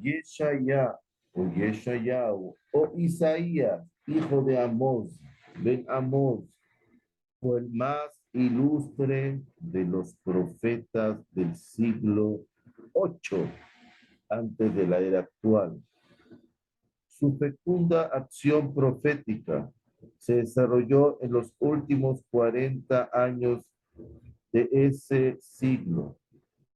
Yeshaya o Isaías, hijo de Amós, Ben Amós, fue el más ilustre de los profetas del siglo 8 antes de la era actual. Su fecunda acción profética se desarrolló en los últimos 40 años de ese siglo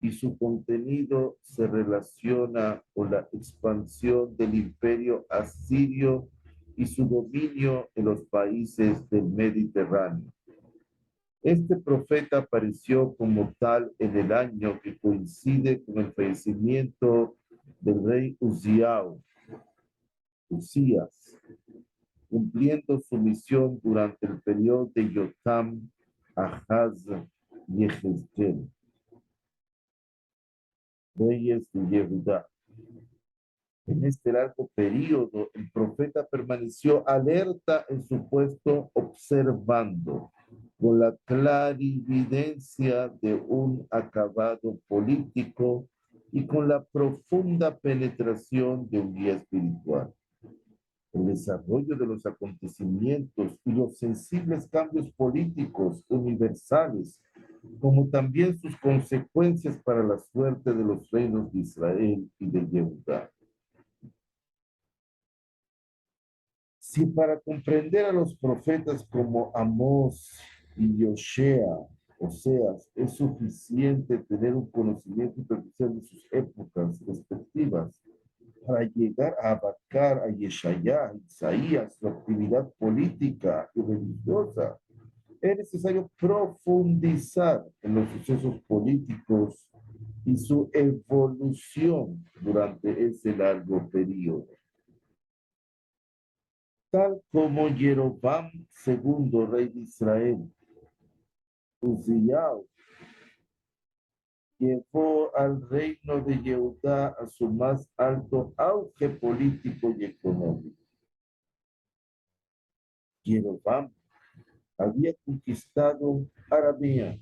y su contenido se relaciona con la expansión del imperio asirio y su dominio en los países del Mediterráneo. Este profeta apareció como tal en el año que coincide con el fallecimiento del rey Usías, cumpliendo su misión durante el periodo de Yotam, Ahaz y Jezreel, reyes de Yehudá. En este largo periodo, el profeta permaneció alerta en su puesto, observando con la clarividencia de un acabado político y con la profunda penetración de un guía espiritual. El desarrollo de los acontecimientos y los sensibles cambios políticos universales, como también sus consecuencias para la suerte de los reinos de Israel y de Yehudá. Si para comprender a los profetas como Amós y Oseas, es suficiente tener un conocimiento superficial de sus épocas respectivas, para llegar a abarcar a Yeshaya, Isaías, su actividad política y religiosa, es necesario profundizar en los sucesos políticos y su evolución durante ese largo periodo. Tal como Jeroboam II, rey de Israel, Uzziah, llevó al reino de Yehudá a su más alto auge político y económico. Jeroboam había conquistado Arabia,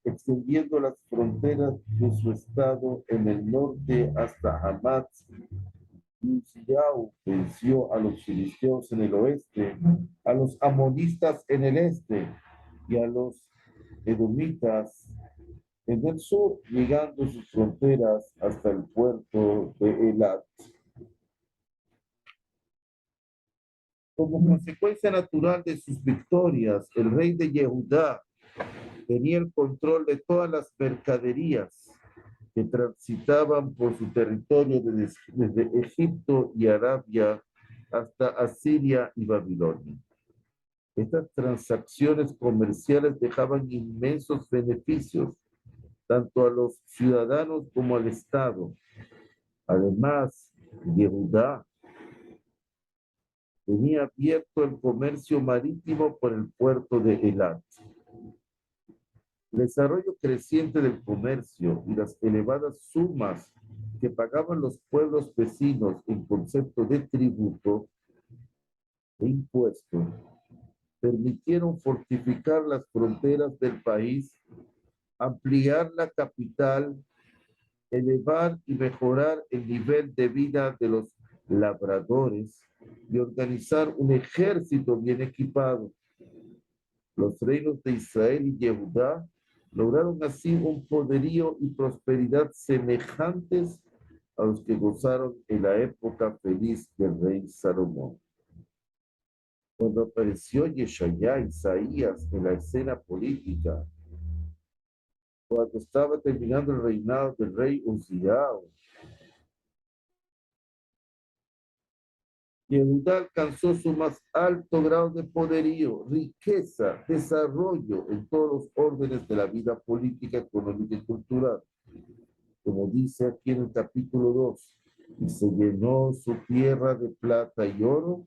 extendiendo las fronteras de su estado en el norte hasta Hamat. Uzziah venció a los filisteos en el oeste, a los amonistas en el este y a los edomitas en el sur, llegando sus fronteras hasta el puerto de Elat. Como consecuencia natural de sus victorias, el rey de Yehudá tenía el control de todas las mercaderías que transitaban por su territorio desde Egipto y Arabia hasta Asiria y Babilonia. Estas transacciones comerciales dejaban inmensos beneficios tanto a los ciudadanos como al Estado. Además, Yehudá tenía abierto el comercio marítimo por el puerto de Elat. El desarrollo creciente del comercio y las elevadas sumas que pagaban los pueblos vecinos en concepto de tributo e impuesto permitieron fortificar las fronteras del país, ampliar la capital, elevar y mejorar el nivel de vida de los labradores y organizar un ejército bien equipado. Los reinos de Israel y Yehudá lograron así un poderío y prosperidad semejantes a los que gozaron en la época feliz del rey Salomón. Cuando apareció Yeshaya, Isaías, en la escena política, cuando estaba terminando el reinado del rey Uzziah, Yehudá alcanzó su más alto grado de poderío, riqueza, desarrollo en todos los órdenes de la vida política, económica y cultural. Como dice aquí en el capítulo 2, y se llenó su tierra de plata y oro,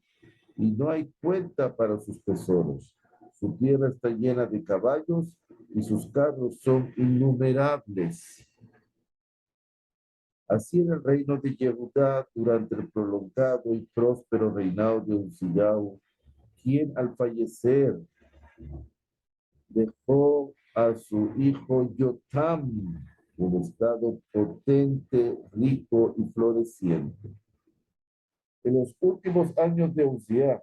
y no hay cuenta para sus tesoros. Su tierra está llena de caballos y sus carros son innumerables. Así en el reino de Yehudá, durante el prolongado y próspero reinado de Uzziah, quien al fallecer dejó a su hijo Yotam un estado potente, rico y floreciente. En los últimos años de Uzziah,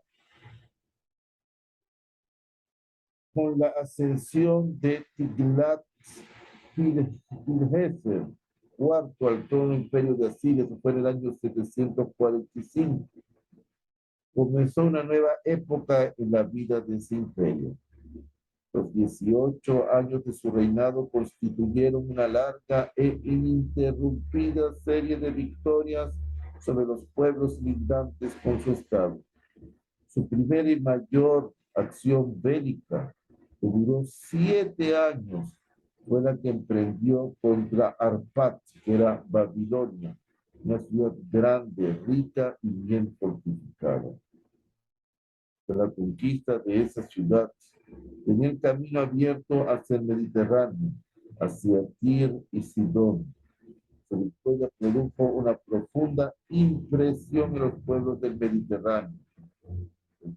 con la ascensión de Tiglat-Pileser, cuarto al trono imperio de Asiria, eso fue en el año 745, comenzó una nueva época en la vida de ese imperio. Los 18 años de su reinado constituyeron una larga e ininterrumpida serie de victorias sobre los pueblos lindantes con su estado. Su primera y mayor acción bélica, que duró 7 años, fue la que emprendió contra Arpad, que era Babilonia, una ciudad grande, rica y bien fortificada. Tras la conquista de esa ciudad, tenía el camino abierto hacia el Mediterráneo, hacia Tir y Sidón. Su victoria produjo una profunda impresión en los pueblos del Mediterráneo.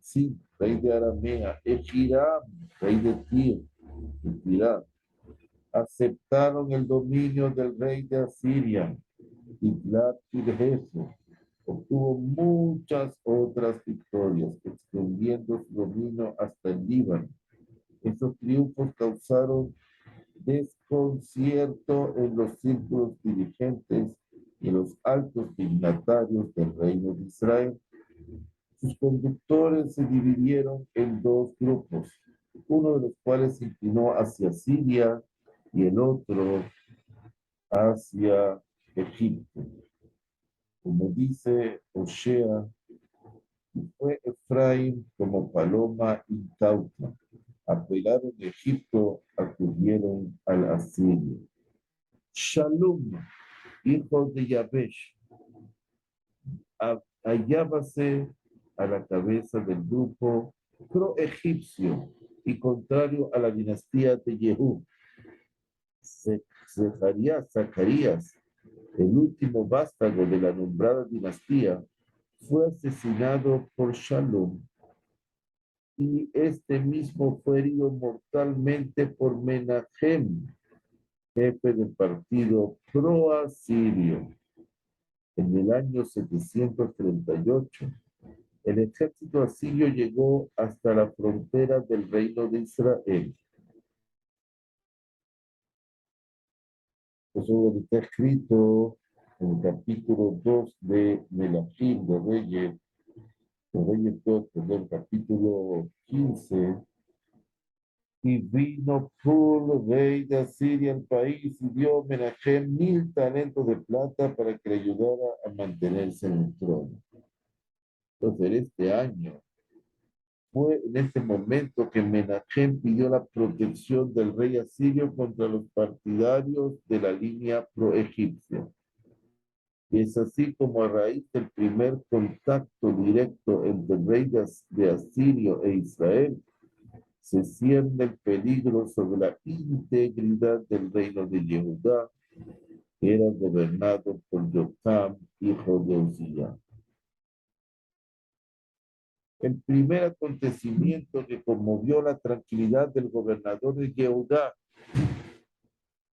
Sí, rey de Aramea, Ejiram, rey de Tir, de Tirán, aceptaron el dominio del rey de Asiria, Tiglat-Pileser. Obtuvo muchas otras victorias, extendiendo su dominio hasta el Líbano. Estos triunfos causaron desconcierto en los círculos dirigentes y los altos dignatarios del reino de Israel. Sus conductores se dividieron en dos grupos, uno de los cuales se inclinó hacia Siria y el otro hacia Egipto. Como dice Osea, fue Efraín como paloma incauta. Apelaron a Egipto, acudieron al asirio. Shalom, hijo de Yabesh, hallábase a la cabeza del grupo pro-egipcio y contrario a la dinastía de Jehú. Zacarías, el último vástago de la nombrada dinastía, fue asesinado por Shalom y este mismo fue herido mortalmente por Menahem, jefe del partido pro-asirio. En el año 738, el ejército asirio llegó hasta la frontera del reino de Israel. Eso está escrito en el capítulo 2 de Melachim, de Reyes 2, perdón, capítulo 15. Y vino Pul, rey de Asiria, al país, y dio a Menahem 1000 talentos de plata para que le ayudara a mantenerse en el trono. Entonces, en este año, fue en este momento que Menahem pidió la protección del rey asirio contra los partidarios de la línea pro-egipcia. Y es así como a raíz del primer contacto directo entre el rey de Asirio e Israel, se cierne el peligro sobre la integridad del reino de Yehudá, que era gobernado por Jotam, hijo de Uzziah. El primer acontecimiento que conmovió la tranquilidad del gobernador de Yehudá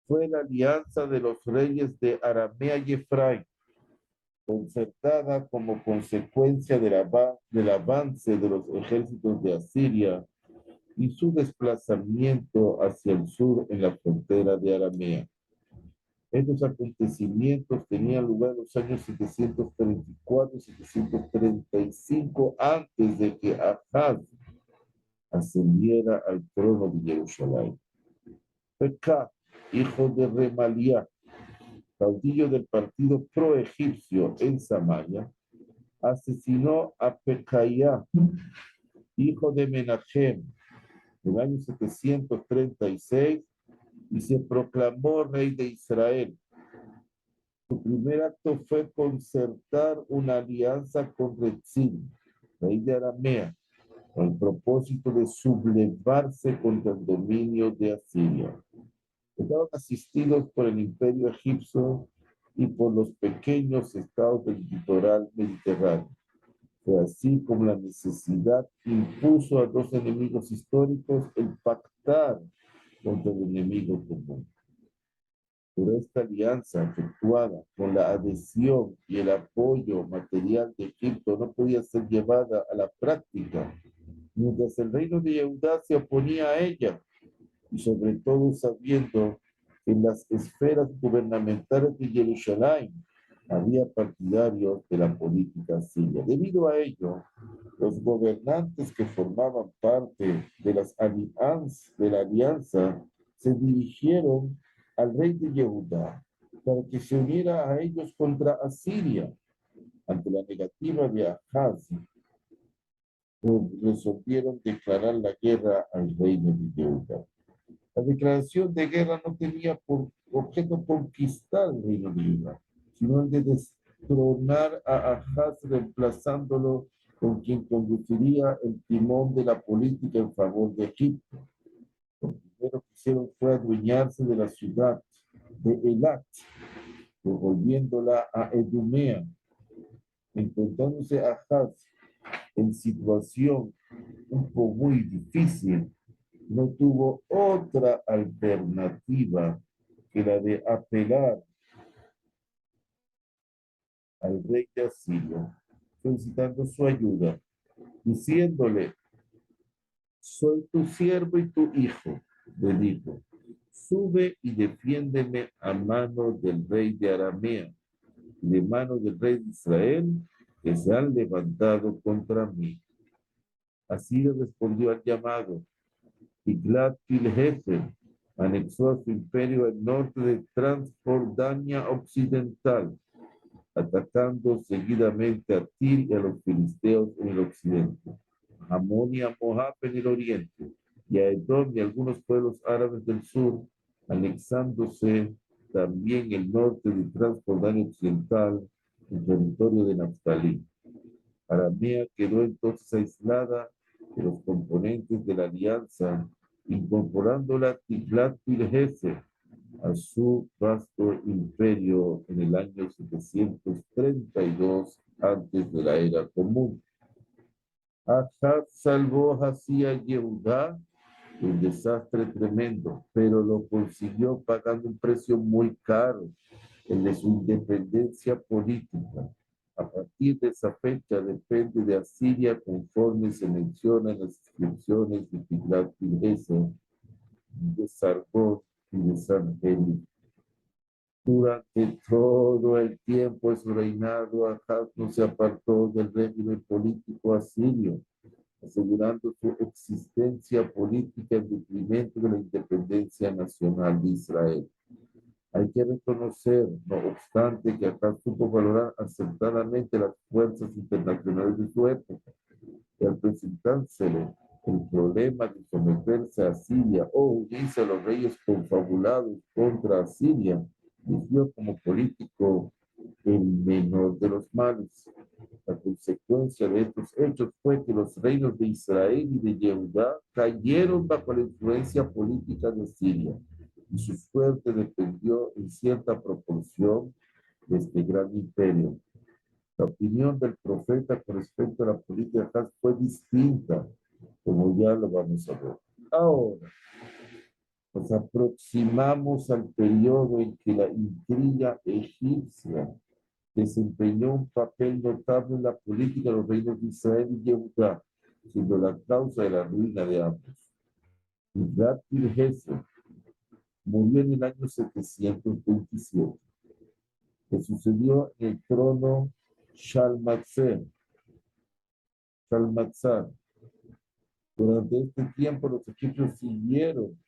fue la alianza de los reyes de Aramea y Efraín, concertada como consecuencia del avance de los ejércitos de Asiria y su desplazamiento hacia el sur en la frontera de Aramea. Estos acontecimientos tenían lugar en los años 734 y 735 antes de que Ahaz ascendiera al trono de Jerusalén. Pekah, hijo de Remaliah, caudillo del partido pro-egipcio en Samaria, asesinó a Pekahiah, hijo de Menahem, en el año 736 y se proclamó rey de Israel. Su primer acto fue concertar una alianza con Rezín, rey de Aramea, con el propósito de sublevarse contra el dominio de Asiria. Estaban asistidos por el imperio egipcio y por los pequeños estados del litoral mediterráneo. Fue así como la necesidad impuso a dos enemigos históricos el pactar contra el enemigo común. Pero esta alianza efectuada con la adhesión y el apoyo material de Egipto no podía ser llevada a la práctica, mientras el reino de Yehudá se oponía a ella, y sobre todo sabiendo que en las esferas gubernamentales de Jerusalén había partidarios de la política siria. Debido a ello, los gobernantes que formaban parte de la alianza se dirigieron al rey de Yehudá para que se uniera a ellos contra Asiria. Ante la negativa de Ahaz, resolvieron declarar la guerra al reino de Yehudá. La declaración de guerra no tenía por objeto conquistar el reino de Judá, sino el de destronar a Ahaz, reemplazándolo con quien conduciría el timón de la política en favor de Egipto. Lo primero que hicieron fue adueñarse de la ciudad de Elat, devolviéndola a Edumea. Encontrándose Ahaz en situación un poco muy difícil, no tuvo otra alternativa que la de apelar al rey de Asiria, solicitando su ayuda, diciéndole: soy tu siervo y tu hijo. Le dijo: sube y defiéndeme a mano del rey de Aramea y de mano del rey de Israel, que se han levantado contra mí. Así le respondió al llamado. Tiglat-Pilheser anexó a su imperio el norte de Transjordania Occidental, atacando seguidamente a Tir y a los filisteos en el occidente, a Amón y a Moab en el oriente, y a Edom y a algunos pueblos árabes del sur, anexándose también el norte de Transjordania Occidental, el territorio de Naftalí. Aramea quedó entonces aislada de los componentes de la alianza, incorporándola Tiglat-Pilheser a su vasto imperio en el año 732 antes de la era común. Ahaz salvó así a Yehudá de un desastre tremendo, pero lo consiguió pagando un precio muy caro, el de su independencia política. A partir de esa fecha depende de Asiria conforme se menciona en las inscripciones de Tiglat-Pileser, de Sargón y de Sanherib. Durante todo el tiempo de su reinado, Ahaz no se apartó del régimen político asirio, asegurando su existencia política en detrimento de la independencia nacional de Israel. Hay que reconocer, no obstante, que Ahaz supo valorar acertadamente las fuerzas internacionales de su época, y al presentársele el problema de someterse a Siria o unirse a los reyes confabulados contra Siria, eligió como político el menor de los males. La consecuencia de estos hechos fue que los reinos de Israel y de Yehudá cayeron bajo la influencia política de Siria, y su suerte dependió en cierta proporción de este gran imperio. La opinión del profeta con respecto a la política de Ahaz fue distinta, como ya lo vamos a ver. Ahora, nos aproximamos al periodo en que la intriga egipcia desempeñó un papel notable en la política de los reinos de Israel y Yehudá, siendo la causa de la ruina de ambos. Tiglat-Pileser murió en el año 727. Le sucedió en el trono Shalmaneser. Durante este tiempo, los egipcios siguieron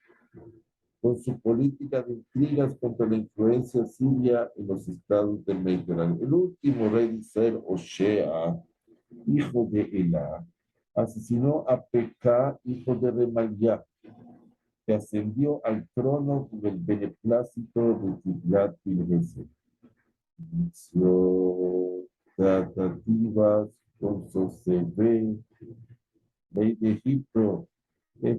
con su política de intrigas contra la influencia siria en los estados del Mediterráneo. El último rey de Israel, Oshea, hijo de Elá, asesinó a Pekah, hijo de Remaliah, que ascendió al trono con el beneplácito de Tiglat-Pileser. Inició tratativas con Sosebé, rey de Egipto,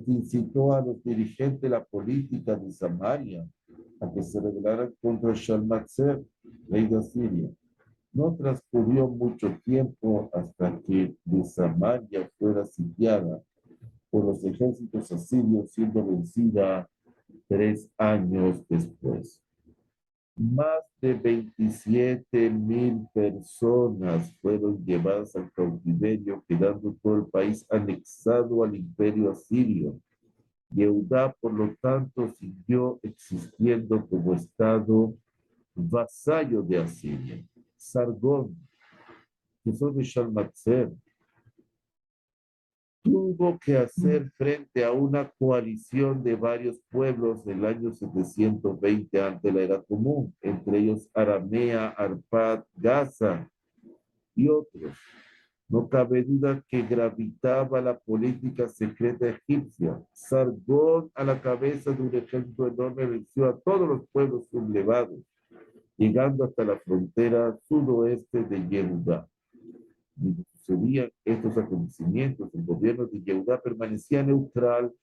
incitó a los dirigentes de la política de Samaria a que se rebelaran contra Shalmaneser, rey de Asiria. No transcurrió mucho tiempo hasta que de Samaria fuera sitiada por los ejércitos asirios, siendo vencida 3 años después. Más de 27.000 personas fueron llevadas al cautiverio, quedando todo el país anexado al imperio asirio. Yehudá, por lo tanto, siguió existiendo como estado vasallo de Asiria. Sargón, que son de Shalmatzer, tuvo que hacer frente a una coalición de varios pueblos del año 720 ante la era común, entre ellos Aramea, Arpad, Gaza y otros. No cabe duda que gravitaba la política secreta egipcia. Sargón, a la cabeza de un ejército enorme, venció a todos los pueblos sublevados, llegando hasta la frontera sudoeste de Yehudá. Mientras sucedían estos acontecimientos, el gobierno de Yehudá permanecía neutral.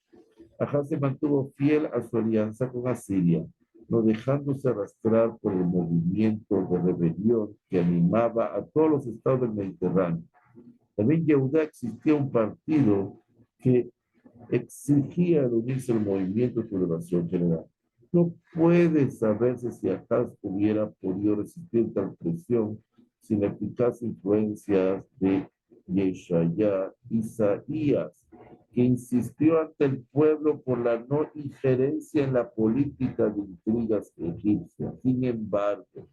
Ahaz se mantuvo fiel a su alianza con Asiria, no dejándose arrastrar por el movimiento de rebelión que animaba a todos los estados del Mediterráneo. También en Yehudá existía un partido que exigía unirse al movimiento de sublevación general. No puede saberse si Ahaz hubiera podido resistir tal presión sin la eficaz influencia de Yeshaya, Isaías, que insistió ante el pueblo por la no injerencia en la política de intrigas egipcias. Sin embargo,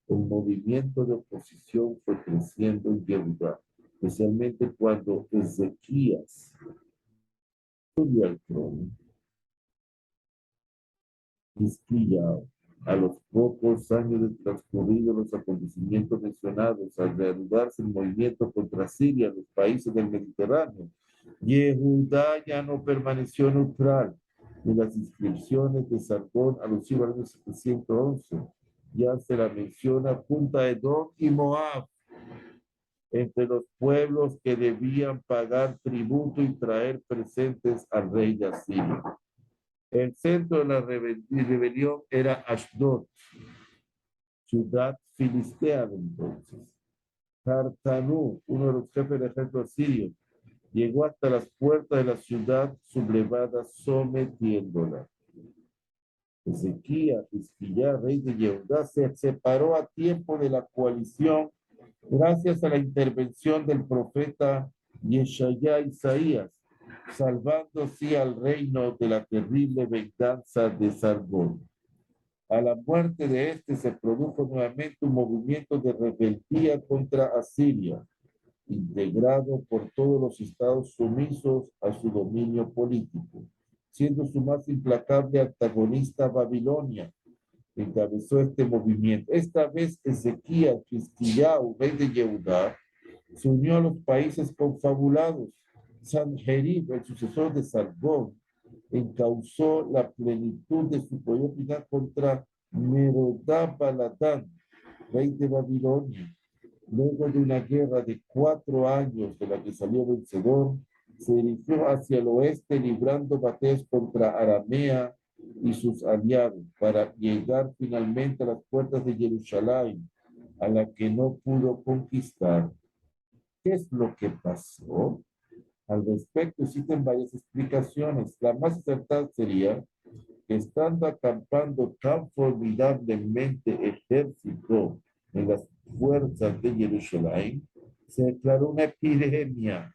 el movimiento de oposición fue creciendo en Yehudá, especialmente cuando Ezequías subió al trono. Quisquillao. A los pocos años de transcurridos los acontecimientos mencionados, al reanudarse el movimiento contra Siria en los países del Mediterráneo, Yehudá ya no permaneció neutral. En las inscripciones de Sargón alusivo al año 711, ya se la menciona junto a Edom y Moab, entre los pueblos que debían pagar tributo y traer presentes al rey de Asiria. El centro de la rebelión era Ashdod, ciudad filistea de entonces. Tartanú, uno de los jefes del ejército asirio, llegó hasta las puertas de la ciudad sublevada sometiéndola. Ezequías, rey de Yehudá, se separó a tiempo de la coalición gracias a la intervención del profeta Yeshaya Isaías, salvando así al reino de la terrible venganza de Sargón. A la muerte de este se produjo nuevamente un movimiento de rebeldía contra Asiria, integrado por todos los estados sumisos a su dominio político, siendo su más implacable antagonista Babilonia. Encabezó este movimiento. Esta vez Ezequías, Quisquillau, rey de Yehudá, se unió a los países confabulados. Sanjerib, el sucesor de Sargón, encauzó la plenitud de su poder final contra Merodá-Baladán, rey de Babilonia. Luego de una guerra de 4 años de la que salió vencedor, se dirigió hacia el oeste librando batallas contra Aramea y sus aliados para llegar finalmente a las puertas de Jerusalén, a la que no pudo conquistar. ¿Qué es lo que pasó? Al respecto existen varias explicaciones. La más acertada sería que estando acampando tan formidablemente ejército en las fuerzas de Jerusalén, se declaró una epidemia.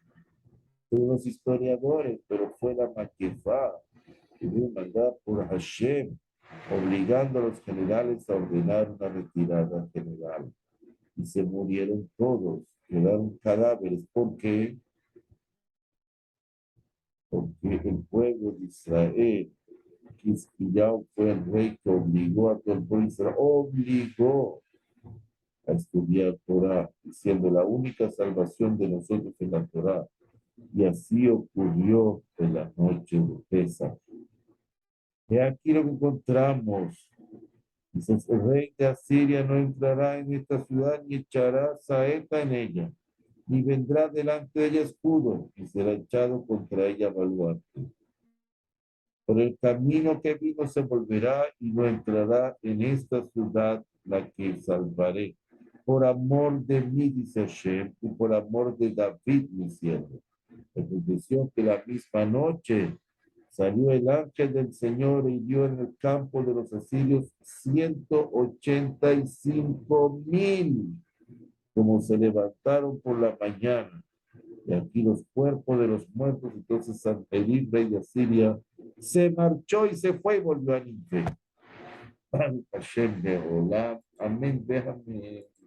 Según los historiadores, pero fue la Maquefá que fue mandada por Hashem, obligando a los generales a ordenar una retirada general. Y se murieron todos, quedaron cadáveres. ¿Por qué? Porque el pueblo de Israel, Quisquillau fue el rey que obligó a todo el pueblo de Israel, obligó a estudiar Torah, diciendo la única salvación de nosotros es la Torah. Y así ocurrió en la noche de Pesach. Y aquí lo que encontramos. Dice, el rey de Asiria no entrará en esta ciudad ni echará saeta en ella, ni vendrá delante de ella escudo, y será echado contra ella baluarte. Por el camino que vino se volverá y no entrará en esta ciudad la que salvaré. Por amor de mí, dice Hashem, y por amor de David, mi siervo. Aconteció que la misma noche Salió el ángel del Señor y hirió en el campo de los asirios 185,000, como se levantaron por la mañana. Y aquí los cuerpos de los muertos. Entonces Sanherib, rey de Asiria, se marchó y se fue y volvió a Nínive. Hashem de Olam. Amén. Déjame